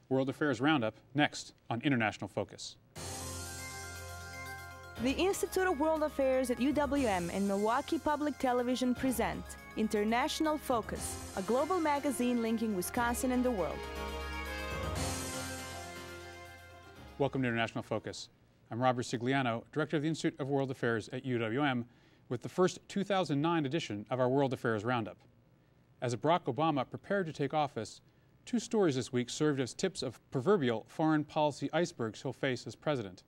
World Affairs Roundup, next on International Focus. The Institute of World Affairs at UWM and Milwaukee Public Television present International Focus, a global magazine linking Wisconsin and the world. Welcome to International Focus. I'm Rob Ricigliano, Director of the Institute of World Affairs at UWM, with the first 2009 edition of our World Affairs Roundup. As Barack Obama prepared to take office, two stories this week served as tips of proverbial foreign policy icebergs he'll face as president.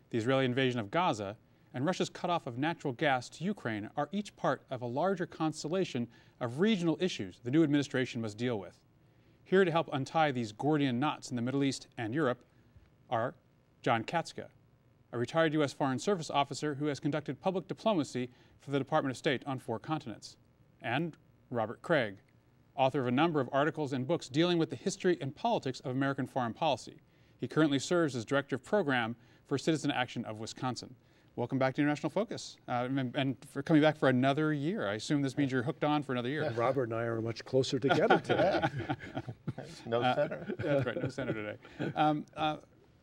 The Israeli invasion of Gaza and Russia's cutoff of natural gas to Ukraine are each part of a larger constellation of regional issues the new administration must deal with. Here to help untie these Gordian knots in the Middle East and Europe are John Katzka, a retired U.S. Foreign Service officer who has conducted public diplomacy for the Department of State on 4 continents, and Robert Kraig, author of a number of articles and books dealing with the history and politics of American foreign policy. He currently serves as Director of Program for Citizen Action of Wisconsin. Welcome back to International Focus, and for coming back for another year. I assume this means you're hooked on for another year. Robert and I are much closer together today. No center. That's right, no center today.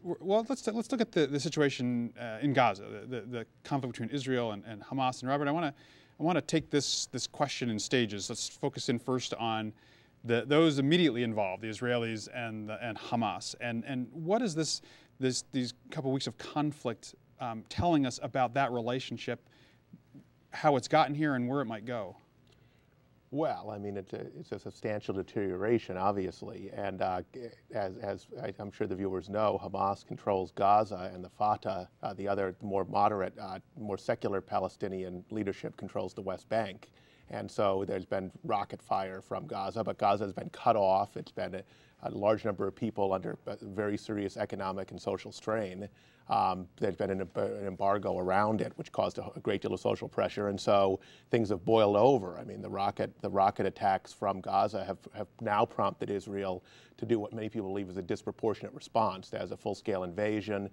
Well, let's look at the situation in Gaza, the conflict between Israel and Hamas. And Robert, I want to take this question in stages. Let's focus in first on those immediately involved, the Israelis and Hamas. And what is these couple weeks of conflict telling us about that relationship, how it's gotten here, and where it might go? Well, I mean, it's a substantial deterioration, obviously, and as I'm sure the viewers know, Hamas controls Gaza, and the Fatah, the other more moderate, more secular Palestinian leadership, controls the West Bank. And so there's been rocket fire from Gaza, but Gaza has been cut off. It's been a large number of people under very serious economic and social strain. There's been an embargo around it, which caused a great deal of social pressure, and so things have boiled over. I mean, the rocket attacks from Gaza have now prompted Israel to do what many people believe is a disproportionate response. As a full-scale invasion,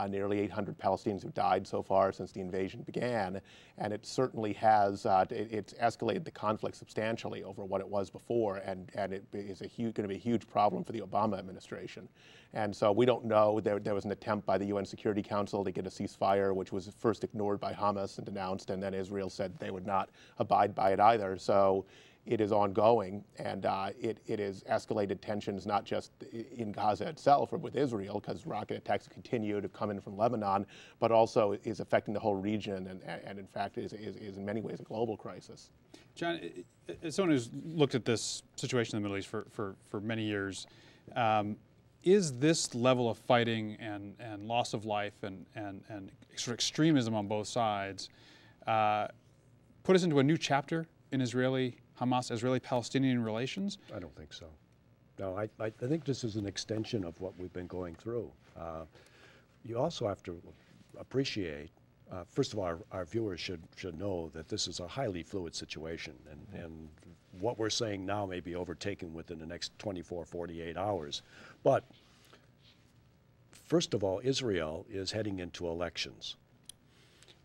nearly 800 Palestinians have died so far since the invasion began, and it certainly has it's escalated the conflict substantially over what it was before, and it is going to be a huge problem for the Obama administration. And so we don't know. There was an attempt by the UN Security Council to get a ceasefire, which was first ignored by Hamas and denounced, and then Israel said they would not abide by it either. So it is ongoing, and it is escalated tensions not just in Gaza itself or with Israel, because rocket attacks continue to come in from Lebanon, but also is affecting the whole region, and in fact is in many ways a global crisis. John, as someone who's looked at this situation in the Middle East for many years, is this level of fighting and loss of life and sort of extremism on both sides put us into a new chapter in Hamas, Israeli-Palestinian relations? I don't think so. No, I think this is an extension of what we've been going through. You also have to appreciate, first of all, our viewers should know that this is a highly fluid situation, and what we're saying now may be overtaken within the next 24, 48 hours. But first of all, Israel is heading into elections,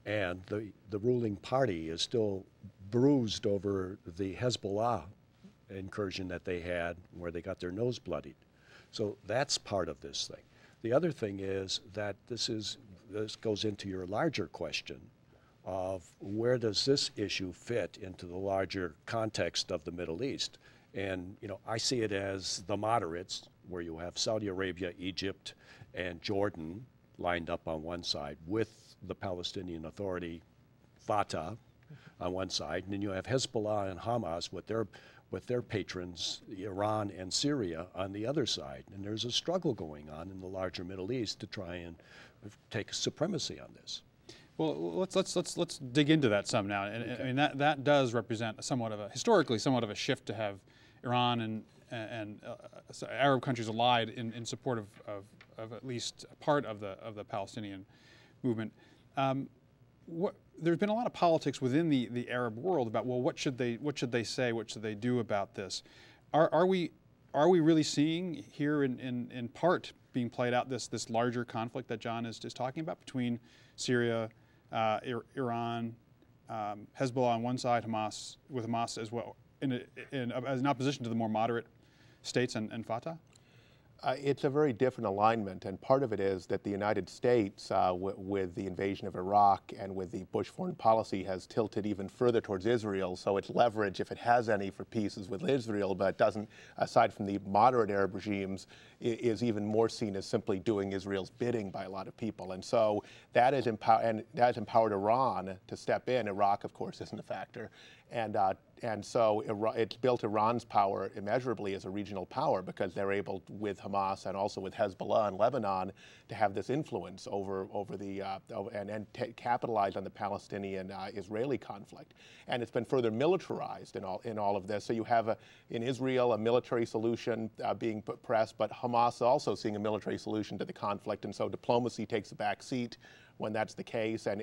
and the ruling party is still bruised over the Hezbollah incursion that they had, where they got their nose bloodied. So that's part of this thing. The other thing is that this goes into your larger question of where does this issue fit into the larger context of the Middle East. And I see it as the moderates, where you have Saudi Arabia, Egypt, and Jordan lined up on one side with the Palestinian Authority, Fatah, on one side, and then you have Hezbollah and Hamas with their patrons, Iran and Syria, on the other side. And there's a struggle going on in the larger Middle East to try and take supremacy on this. Well, let's dig into that some now. And okay. I mean that does represent historically somewhat of a shift to have Iran and Arab countries allied in support of at least a part of the Palestinian movement. There's been a lot of politics within the Arab world about, well, what should they say, what should they do about this? Are we really seeing here in part being played out this larger conflict that John is talking about between Syria, Iran, Hezbollah on one side, with Hamas as well, as an opposition to the more moderate states and Fatah? It's a very different alignment, and part of it is that the United States, with the invasion of Iraq and with the Bush foreign policy, has tilted even further towards Israel. So its leverage, if it has any, for peace is with Israel, but it doesn't, aside from the moderate Arab regimes, is even more seen as simply doing Israel's bidding by a lot of people. And so that has empowered Iran to step in. Iraq, of course, isn't a factor. And so it's built Iran's power immeasurably as a regional power, because they're able, with Hamas and also with Hezbollah and Lebanon, to have this influence over the and capitalize on the Palestinian-Israeli conflict. And it's been further militarized in all of this. So you have in Israel a military solution being pressed, but Hamas also seeing a military solution to the conflict, and so diplomacy takes a back seat when that's the case, and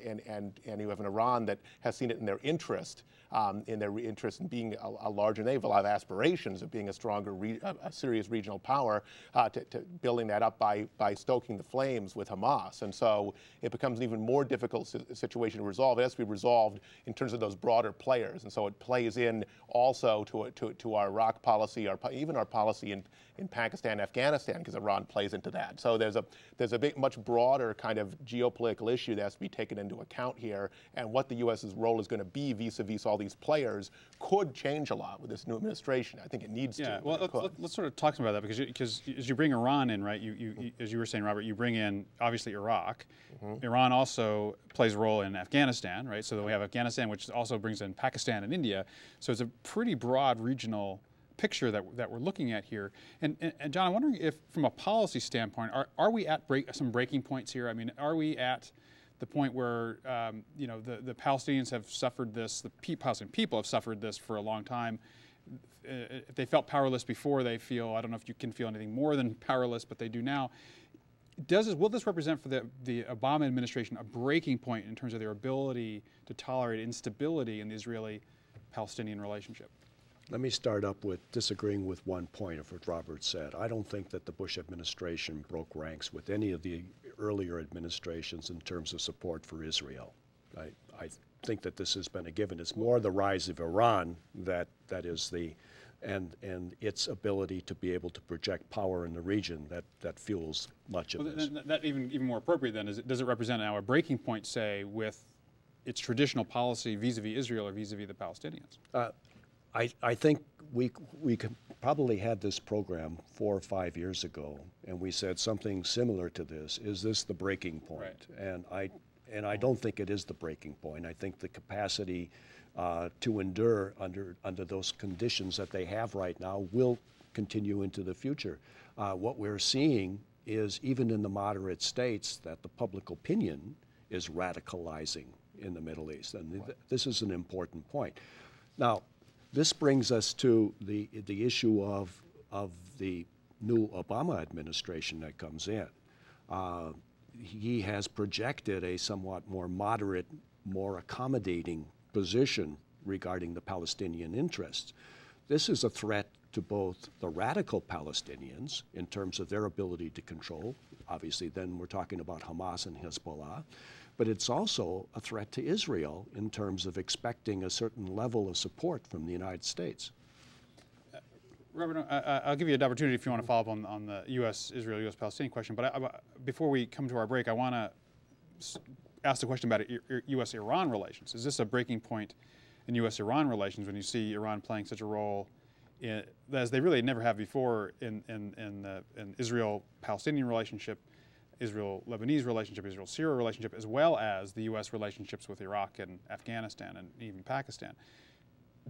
you have an Iran that has seen it in their interest in being a larger, they have a lot of aspirations of being a stronger, a serious regional power, to building that up by stoking the flames with Hamas. And so it becomes an even more difficult situation to resolve. It has to be resolved in terms of those broader players. And so it plays in also to our Iraq policy, even our policy in Pakistan, Afghanistan, because Iran plays into that. So there's a much broader kind of geopolitical issue that has to be taken into account here, and what the U.S.'s role is going to be vis-a-vis all these players could change a lot with this new administration. I think it needs to. Yeah, well, let's sort of talk about that, because as you bring Iran in, right, you as you were saying, Robert, you bring in, obviously, Iraq. Mm-hmm. Iran also plays a role in Afghanistan, right? So then we have Afghanistan, which also brings in Pakistan and India. So it's a pretty broad regional picture that we're looking at here. And John, I'm wondering if, from a policy standpoint, are we at some breaking points here? I mean, are we at the point where the Palestinians have suffered this, the Palestinian people have suffered this for a long time? If they felt powerless before, they feel, I don't know if you can feel anything more than powerless, but they do now. Will this represent for the Obama administration a breaking point in terms of their ability to tolerate instability in the Israeli-Palestinian relationship? Let me start up with disagreeing with one point of what Robert said. I don't think that the Bush administration broke ranks with any of the earlier administrations in terms of support for Israel. I think that this has been a given. It's more the rise of Iran that is and its ability to be able to project power in the region that fuels much of this. That even more appropriate then, does it represent now a breaking point, say, with its traditional policy vis-a-vis Israel or vis-a-vis the Palestinians? I think we probably had this program 4 or 5 years ago, and we said something similar to this. Is this the breaking point? Right. And I don't think it is the breaking point. I think the capacity to endure under those conditions that they have right now will continue into the future. What we're seeing is, even in the moderate states, that the public opinion is radicalizing in the Middle East, and this is an important point. Now, this brings us to the issue of the new Obama administration that comes in. He has projected a somewhat more moderate, more accommodating position regarding the Palestinian interests. This is a threat to both the radical Palestinians in terms of their ability to control. Obviously, then we're talking about Hamas and Hezbollah. But it's also a threat to Israel in terms of expecting a certain level of support from the United States. Robert, I'll give you an opportunity if you want to follow up on the U.S.-Israel, U.S.-Palestinian question. But before we come to our break, I want to ask the question about U.S.-Iran relations. Is this a breaking point in U.S.-Iran relations when you see Iran playing such a role as they really never have before in Israel-Palestinian relationship, Israel-Lebanese relationship, Israel-Syria relationship, as well as the U.S. relationships with Iraq and Afghanistan and even Pakistan?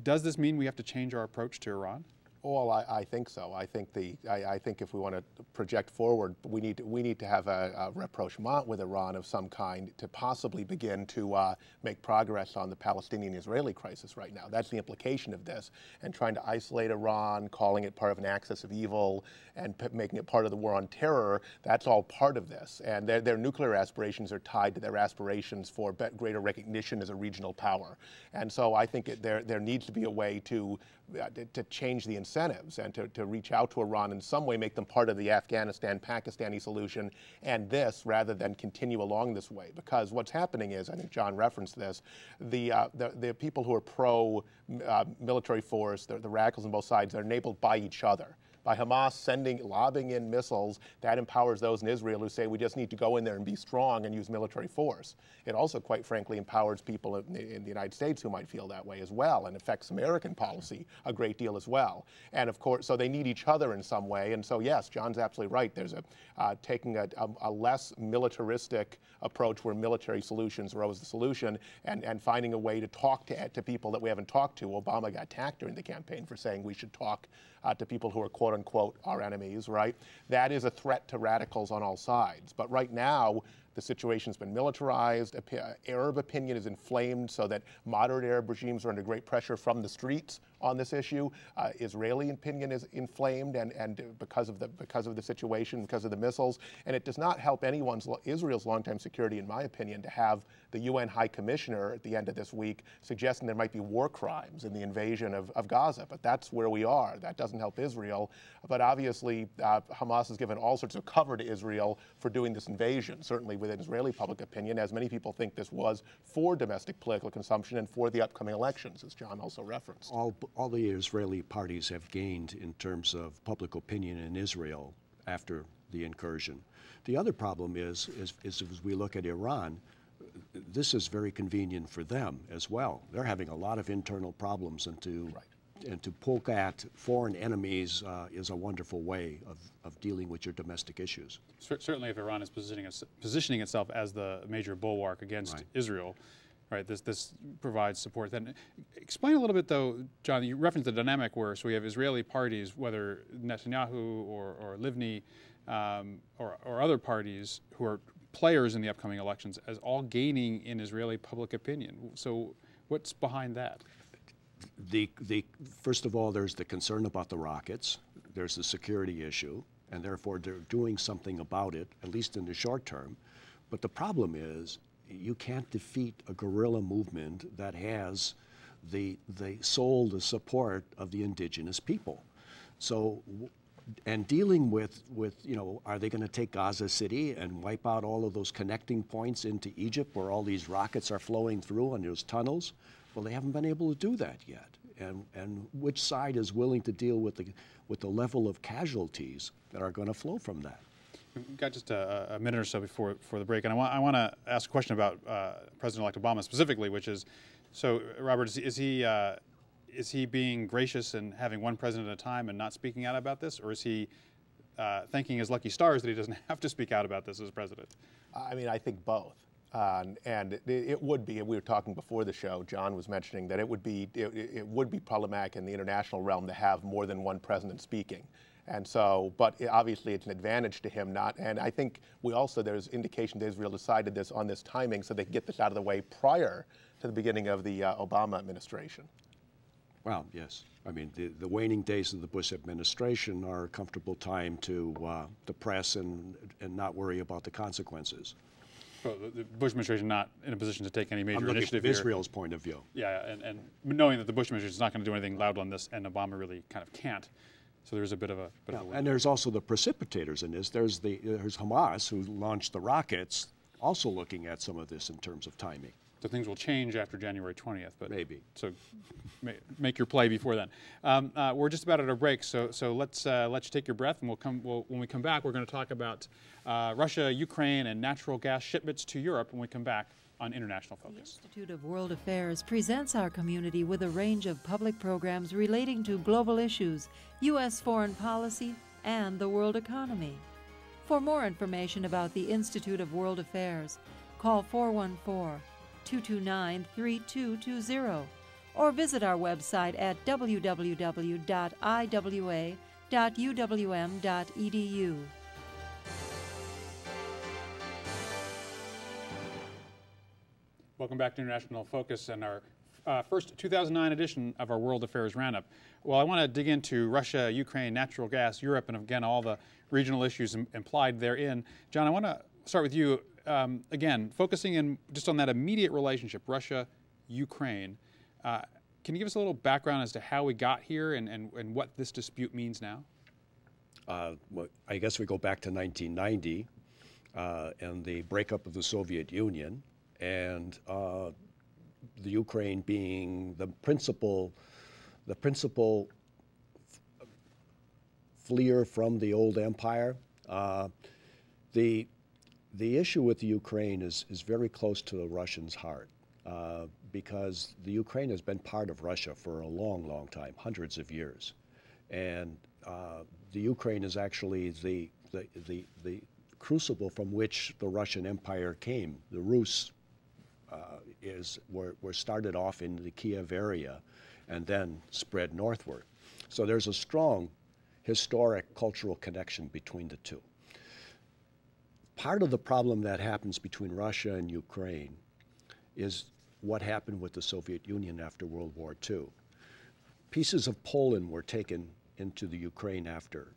Does this mean we have to change our approach to Iran? Well, I think so. I think if we want to project forward, we need to have a rapprochement with Iran of some kind to possibly begin to make progress on the Palestinian-Israeli crisis right now. That's the implication of this. And trying to isolate Iran, calling it part of an axis of evil, and making it part of the war on terror, that's all part of this. And their nuclear aspirations are tied to their aspirations for greater recognition as a regional power. And so I think there needs to be a way to change the incentives and to reach out to Iran in some way, make them part of the Afghanistan-Pakistani solution, and this, rather than continue along this way. Because what's happening is, I think John referenced this, the people who are pro-military force, the radicals on both sides, are enabled by each other. By Hamas lobbing in missiles, that empowers those in Israel who say we just need to go in there and be strong and use military force. It also, quite frankly, empowers people in the United States who might feel that way as well, and affects American policy a great deal as well. And of course, so they need each other in some way. And so, yes, John's absolutely right. There's taking a less militaristic approach where military solutions are always the solution, and finding a way to talk to people that we haven't talked to. Obama got attacked during the campaign for saying we should talk to people who are quote unquote our enemies, right? That is a threat to radicals on all sides. But right now, the situation's been militarized. Arab opinion is inflamed so that moderate Arab regimes are under great pressure from the streets on this issue. Israeli opinion is inflamed, and because of the situation, because of the missiles, and it does not help Israel's longtime security, in my opinion, to have the UN High Commissioner at the end of this week suggesting there might be war crimes in the invasion of Gaza. But that's where we are. That doesn't help Israel. But obviously, Hamas has given all sorts of cover to Israel for doing this invasion, certainly within Israeli public opinion, as many people think this was for domestic political consumption and for the upcoming elections, as John also referenced. All the Israeli parties have gained in terms of public opinion in Israel after the incursion. The other problem is as we look at Iran, this is very convenient for them as well. They're having a lot of internal problems, and to poke at foreign enemies is a wonderful way of dealing with your domestic issues. Certainly, if Iran is positioning itself as the major bulwark against Israel, right? This provides support. Then, explain a little bit, though, John. You referenced the dynamic where we have Israeli parties, whether Netanyahu or Livni or other parties who are players in the upcoming elections, as all gaining in Israeli public opinion. So, what's behind that? First of all, there's the concern about the rockets. There's the security issue, and therefore they're doing something about it, at least in the short term. But the problem is you can't defeat a guerrilla movement that has the support of the indigenous people. So, and dealing with are they going to take Gaza City and wipe out all of those connecting points into Egypt where all these rockets are flowing through and there's tunnels? Well, they haven't been able to do that yet. And which side is willing to deal with the level of casualties that are going to flow from that? We've got just a minute or so before the break, and I want to ask a question about President-elect Obama specifically, which is, so Robert, is he being gracious and having one president at a time and not speaking out about this, or is he thanking his lucky stars that he doesn't have to speak out about this as president? I mean, I think both. And it would be, and we were talking before the show, John was mentioning that it would be problematic in the international realm to have more than one president speaking. And so, but obviously it's an advantage to him not, and I think there's indication that Israel decided this on this timing so they could get this out of the way prior to the beginning of the Obama administration. Well, yes. I mean, the waning days of the Bush administration are a comfortable time to press and not worry about the consequences. Well, the Bush administration not in a position to take any major initiative from Israel's point of view. Yeah, and knowing that the Bush administration is not going to do anything loud on this, and Obama really kind of can't. So there's a bit of a and there's also the precipitators in this. There's Hamas, who launched the rockets, also looking at some of this in terms of timing. So things will change after January 20th, but maybe. So make your play before then. We're just about at our break, so let's let you take your breath, and when we come back, we're going to talk about Russia, Ukraine, and natural gas shipments to Europe when we come back on International Focus. The Institute of World Affairs presents our community with a range of public programs relating to global issues, U.S. foreign policy, and the world economy. For more information about the Institute of World Affairs, call 414-229-3220 or visit our website at www.iwa.uwm.edu. Welcome back to International Focus and our first 2009 edition of our World Affairs Roundup. Well, I want to dig into Russia, Ukraine, natural gas, Europe, and again, all the regional issues implied therein. John, I want to start with you, again, focusing in just on that immediate relationship, Russia, Ukraine. Can you give us a little background as to how we got here and what this dispute means now? Well, I guess we go back to 1990 and the breakup of the Soviet Union, and the Ukraine being the principal fleer from the old empire. The issue with the Ukraine is very close to the Russians' heart because the Ukraine has been part of Russia for a long, long time, hundreds of years. And the Ukraine is actually the crucible from which the Russian Empire came. The Rus were started off in the Kiev area and then spread northward. So there's a strong historic cultural connection between the two. Part of the problem that happens between Russia and Ukraine is what happened with the Soviet Union after World War II. Pieces of Poland were taken into the Ukraine after,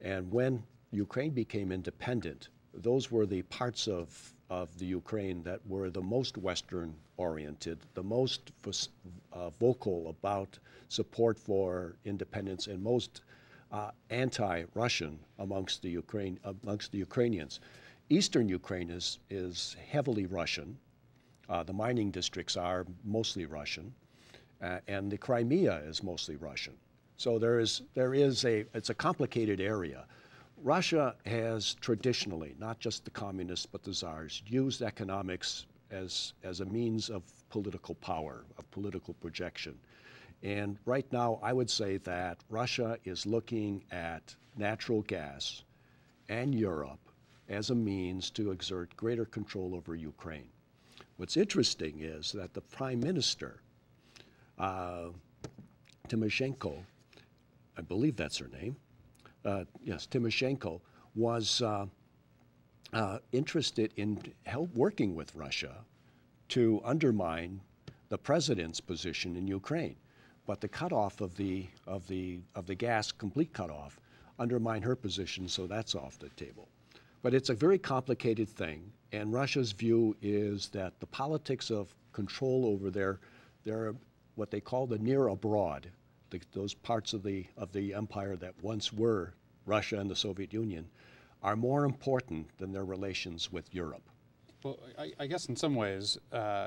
and when Ukraine became independent, those were the parts of the Ukraine that were the most Western-oriented, the most vocal about support for independence, and most anti-Russian amongst the Ukrainians. Eastern Ukraine is heavily Russian. The mining districts are mostly Russian, and the Crimea is mostly Russian. So it's a complicated area. Russia has traditionally, not just the communists but the czars, used economics as a means of political power, of political projection. And right now, I would say that Russia is looking at natural gas and Europe as a means to exert greater control over Ukraine. What's interesting is that the Prime Minister, Tymoshenko, I believe that's her name, yes, Tymoshenko, was interested in working with Russia to undermine the president's position in Ukraine. But the cutoff of the gas, complete cutoff, undermined her position, so that's off the table. But it's a very complicated thing, and Russia's view is that the politics of control over their what they call the near abroad, those parts of the empire that once were Russia and the Soviet Union, are more important than their relations with Europe. Well, I guess in some ways,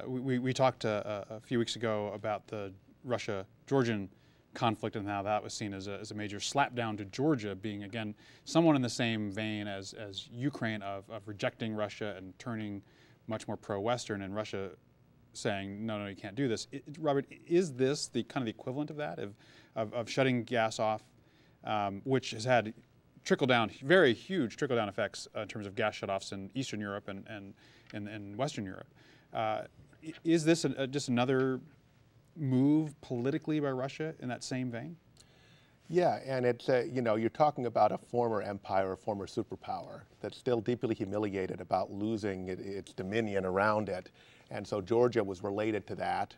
we talked a few weeks ago about the Russia-Georgian conflict and how that was seen as a major slapdown to Georgia, being again somewhat in the same vein as Ukraine of rejecting Russia and turning much more pro-Western, and Russia saying no, you can't do this. Robert, is this the kind of the equivalent of that, of shutting gas off, which has had very huge trickle-down effects in terms of gas shutoffs in Eastern Europe and Western Europe? Is this just another move politically by Russia in that same vein? Yeah, and it's, you're talking about a former empire, a former superpower that's still deeply humiliated about losing its dominion around it. And so Georgia was related to that,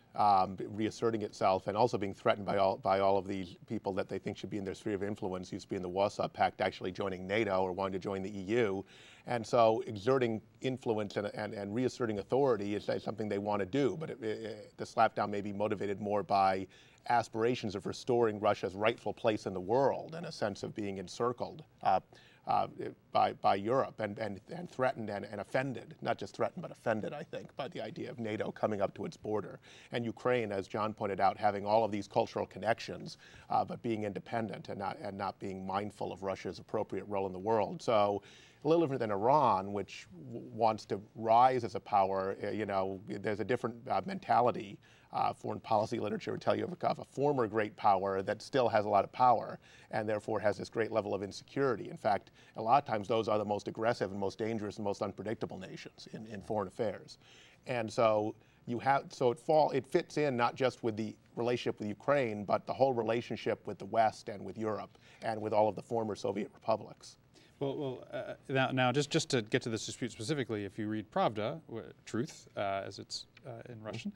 reasserting itself and also being threatened by all of these people that they think should be in their sphere of influence, used to be in the Warsaw Pact, actually joining NATO or wanting to join the EU. And so exerting influence and reasserting authority is something they want to do, but the slapdown may be motivated more by aspirations of restoring Russia's rightful place in the world, and a sense of being encircled by Europe and threatened and offended, not just threatened but offended, I think, by the idea of NATO coming up to its border. And Ukraine, as John pointed out, having all of these cultural connections, but being independent and not being mindful of Russia's appropriate role in the world. So a little different than Iran, which wants to rise as a power. There's a different mentality. Foreign policy literature would tell you of a former great power that still has a lot of power and therefore has this great level of insecurity. In fact, a lot of times those are the most aggressive and most dangerous and most unpredictable nations in foreign affairs. And so it fits in not just with the relationship with Ukraine, but the whole relationship with the West and with Europe and with all of the former Soviet republics. Well, now just to get to this dispute specifically, if you read Pravda, Truth, as it's in Russian,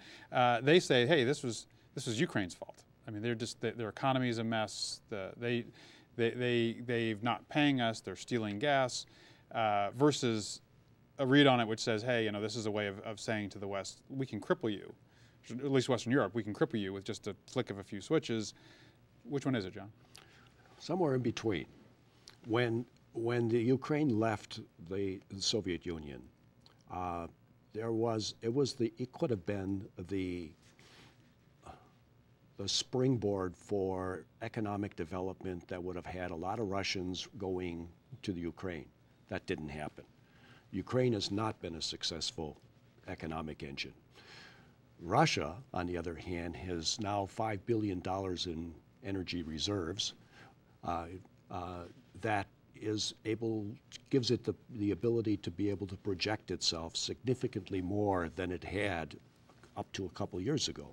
they say, hey, this was Ukraine's fault. I mean, their economy is a mess. They've not paying us. They're stealing gas. Versus a read on it which says, hey, this is a way of saying to the West, we can cripple you, at least Western Europe, we can cripple you with just a flick of a few switches. Which one is it, John? Somewhere in between. When the Ukraine left the Soviet Union, it could have been the springboard for economic development that would have had a lot of Russians going to the Ukraine. That didn't happen. Ukraine has not been a successful economic engine. Russia, on the other hand, has now $5 billion in energy reserves that gives it the ability to be able to project itself significantly more than it had up to a couple years ago.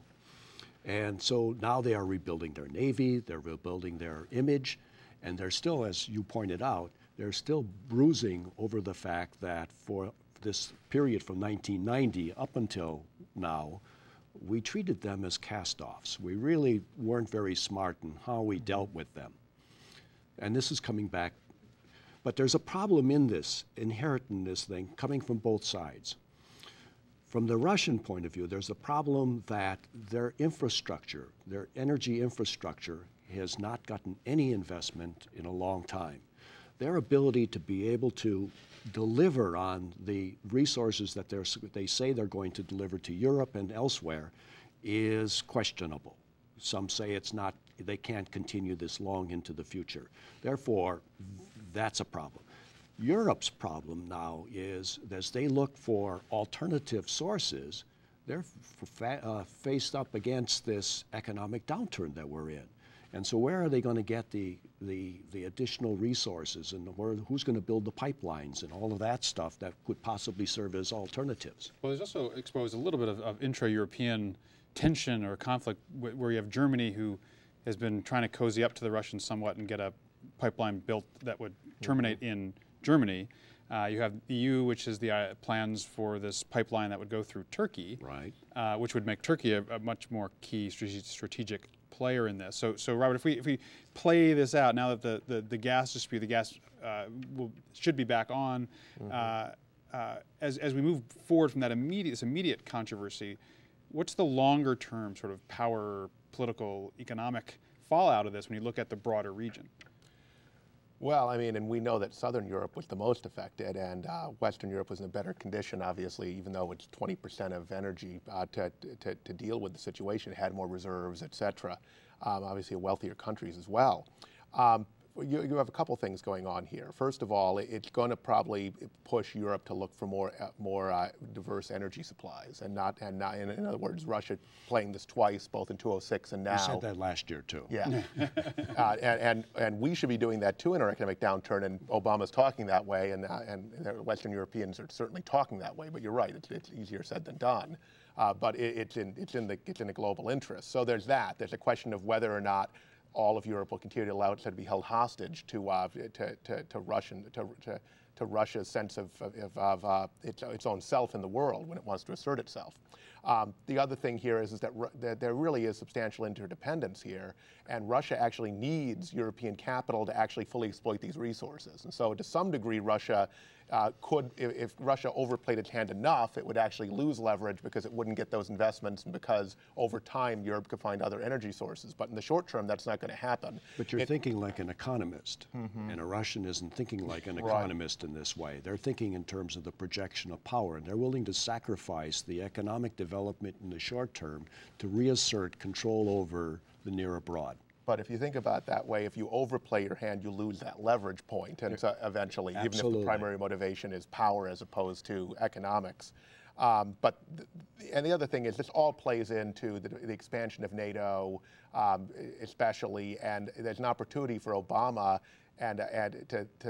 And so now they are rebuilding their navy, they're rebuilding their image, and they're still, as you pointed out, they're still bruising over the fact that for this period from 1990 up until now, we treated them as cast-offs. We really weren't very smart in how we dealt with them. And this is coming back. But there's a problem in this, inherent in this thing, coming from both sides. From the Russian point of view, there's a problem that their infrastructure, their energy infrastructure, has not gotten any investment in a long time. Their ability to be able to deliver on the resources that they say they're going to deliver to Europe and elsewhere is questionable. Some say it's not, they can't continue this long into the future. Therefore, that's a problem. Europe's problem now is, as they look for alternative sources, they're faced up against this economic downturn that we're in. And so where are they going to get the additional resources, and who's going to build the pipelines and all of that stuff that could possibly serve as alternatives? Well, there's also exposed a little bit of intra-European tension or conflict where you have Germany, who has been trying to cozy up to the Russians somewhat and get a pipeline built that would terminate in Germany. You have the EU, which is the plans for this pipeline that would go through Turkey, right? Which would make Turkey a much more key strategic player in this. So Robert, if we play this out now that the gas dispute, should be back on, as we move forward from that immediate controversy, what's the longer term sort of power, political, economic fallout of this when you look at the broader region? Well, I mean, and we know that Southern Europe was the most affected, and Western Europe was in a better condition, obviously, even though it's 20% of energy to deal with the situation. It had more reserves, et cetera. Obviously, wealthier countries as well. You have a couple things going on here. First of all, it's going to probably push Europe to look for more diverse energy supplies, and not in other words, Russia playing this twice, both in 2006 and now. You said that last year too. Yeah, and we should be doing that too in our economic downturn. And Obama's talking that way, and Western Europeans are certainly talking that way. But you're right; it's easier said than done. But it's in the global interest. So there's that. There's a question of whether or not all of Europe will continue to allow itself to be held hostage to Russia's sense of its own self in the world when it wants to assert itself. The other thing here is that there really is substantial interdependence here, and Russia actually needs European capital to actually fully exploit these resources. And so to some degree, Russia could, if Russia overplayed its hand enough, it would actually lose leverage because it wouldn't get those investments, and because over time Europe could find other energy sources. But in the short term, that's not going to happen. But you're thinking like an economist, and a Russian isn't thinking like an economist in this way. They're thinking in terms of the projection of power, and they're willing to sacrifice the economic development in the short term to reassert control over the near abroad. But if you think about it that way, if you overplay your hand, you lose that leverage point, and so eventually, even if the primary motivation is power as opposed to economics. And the other thing is, this all plays into the expansion of NATO, especially, and there's an opportunity for Obama and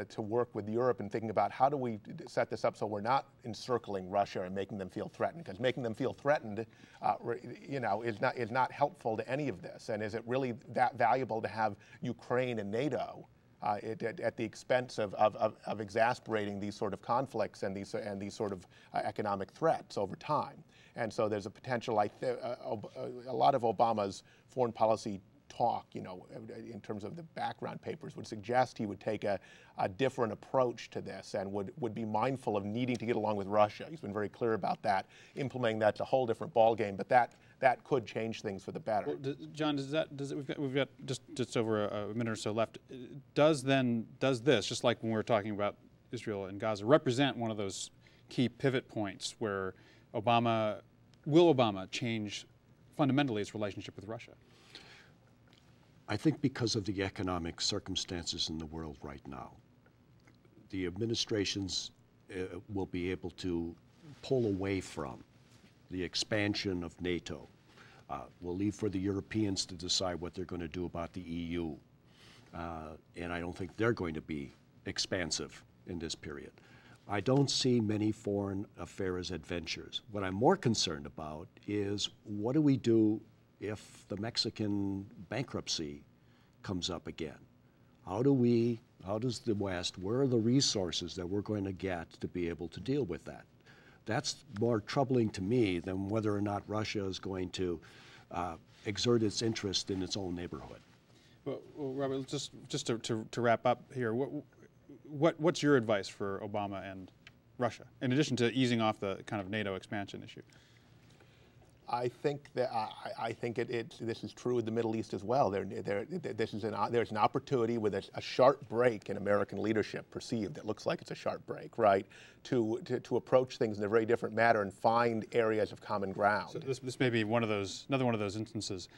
to work with Europe in thinking about how do we set this up so we're not encircling Russia and making them feel threatened, because making them feel threatened, is not helpful to any of this. And is it really that valuable to have Ukraine and NATO at the expense of exasperating these sort of conflicts and these sort of economic threats over time? And so there's a potential, a lot of Obama's foreign policy talk, in terms of the background papers, would suggest he would take a different approach to this and would be mindful of needing to get along with Russia. He's been very clear about that. Implementing that's a whole different ballgame, but that could change things for the better. Well, John, we've got just over a minute or so left. Does this, just like when we were talking about Israel and Gaza, represent one of those key pivot points where will Obama change fundamentally its relationship with Russia? I think because of the economic circumstances in the world right now, the administrations will be able to pull away from the expansion of NATO. We'll leave for the Europeans to decide what they're going to do about the EU. And I don't think they're going to be expansive in this period. I don't see many foreign affairs adventures. What I'm more concerned about is what do we do if the Mexican bankruptcy comes up again? How does the West, where are the resources that we're going to get to be able to deal with that? That's more troubling to me than whether or not Russia is going to exert its interest in its own neighborhood. Well, Robert, just to wrap up here, what's your advice for Obama and Russia, in addition to easing off the kind of NATO expansion issue? I think that this is true in the Middle East as well. There's an opportunity with a sharp break in American leadership, perceived. It looks like it's a sharp break, right? To approach things in a very different manner and find areas of common ground. So this may be another one of those instances.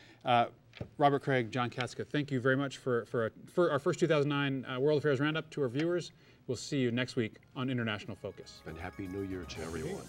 Robert Kraig, John Katzka, thank you very much for our first 2009 World Affairs Roundup. To our viewers, we'll see you next week on International Focus. And Happy New Year to everyone.